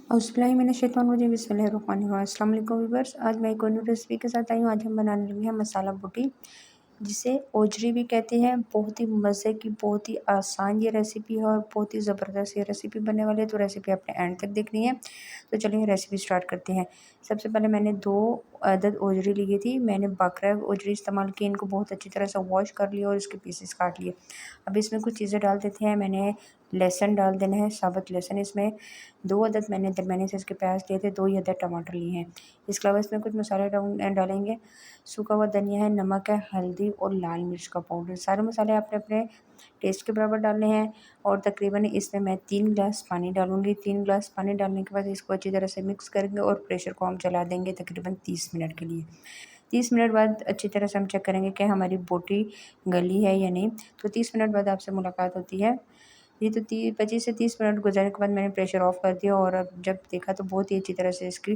औज़ुबिल्लाहि मिनश्शैतानिर्रजीम बिस्मिल्लाहिर्रहमानिर्रहीम। अस्सलाम वालेकुम व्यूअर्स, आज मैं एक और न्यू रेसिपी के साथ आई हूँ। आज हम बनाने लगे हैं मसाला बोटी, जिसे ओजरी भी कहते हैं। बहुत ही मज़े की, बहुत ही आसान ये रेसिपी है और बहुत ही ज़बरदस्त ये रेसिपी बनने वाली है, तो रेसिपी आपने एंड तक देखनी है। तो चलिए रेसिपी स्टार्ट करते हैं। सबसे पहले मैंने 2 अदद ओजरी ली थी। मैंने बाकरा ओजरी इस्तेमाल की, इनको बहुत अच्छी तरह से वॉश कर लिया और इसके पीसेस काट लिए। अब इसमें कुछ चीज़ें डाल देते हैं। मैंने लहसुन डाल देना है, साबुत लहसुन। इसमें 2 अदद मैंने दरमियाने साइज़ के प्याज लिए थे, 2 ही अदद टमाटर लिए हैं। इसके अलावा इसमें कुछ मसाले डालेंगे। सूखा हुआ धनिया है, नमक है, हल्दी और लाल मिर्च का पाउडर। सारे मसाले आपने अपने टेस्ट के बराबर डालने हैं और तकरीबन इसमें मैं 3 गिलास पानी डालूँगी। 3 गिलास पानी डालने के बाद इसको अच्छी तरह से मिक्स करेंगे और प्रेशर को हम चला देंगे तकरीबन 30 मिनट के लिए। 30 मिनट बाद अच्छी तरह से हम चेक करेंगे कि हमारी बोटी गली है या नहीं। तो 30 मिनट बाद आपसे मुलाकात होती है। ये तो 25 से 30 मिनट गुजरने के बाद मैंने प्रेशर ऑफ कर दिया और अब जब देखा तो बहुत ही अच्छी तरह से इसकी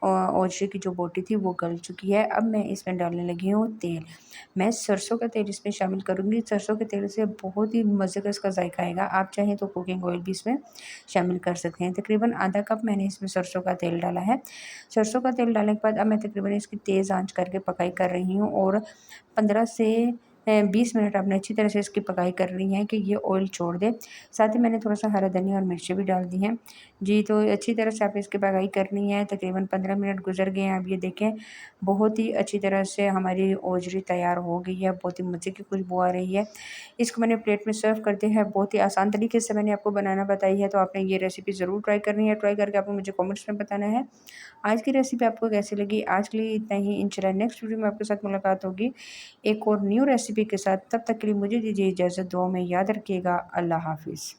ओजरी की जो बोटी थी वो गल चुकी है। अब मैं इसमें डालने लगी हूँ तेल। मैं सरसों का तेल इसमें शामिल करूँगी। सरसों के तेल से बहुत ही मज़े का इसका जायका आएगा। आप चाहें तो कुकिंग ऑयल भी इसमें शामिल कर सकते हैं। तकरीबन आधा कप मैंने इसमें सरसों का तेल डाला है। सरसों का तेल डालने के बाद अब मैं तकरीबन इसकी तेज़ आंच करके पकाई कर रही हूँ और 15 से 20 मिनट आपने अच्छी तरह से इसकी पकाई करनी है कि ये ऑयल छोड़ दे। साथ ही मैंने थोड़ा-सा हरा धनिया और मिर्ची भी डाल दी हैं। जी, तो अच्छी तरह से आप इसकी पकाई करनी है। तकरीबन 15 मिनट गुज़र गए हैं। अब ये देखें, बहुत ही अच्छी तरह से हमारी ओजरी तैयार हो गई है। बहुत ही मज़े की खुशबू आ रही है। इसको मैंने प्लेट में सर्व कर दिया है। बहुत ही आसान तरीके से मैंने आपको बनाना बताई है, तो आपने ये रेसिपी ज़रूर ट्राई करनी है। ट्राई करके आपको मुझे कमेंट्स में बताना है। आज की रेसिपी आपको कैसी लगी? आज के लिए इतना ही। इंशाल्लाह नेक्स्ट वीडियो में आपके साथ मुलाकात होगी एक और न्यू रेसिपी के साथ। तब तक के लिए मुझे दीजिए इजाज़त। दुआ में याद रखिएगा। अल्लाह हाफ़िज़।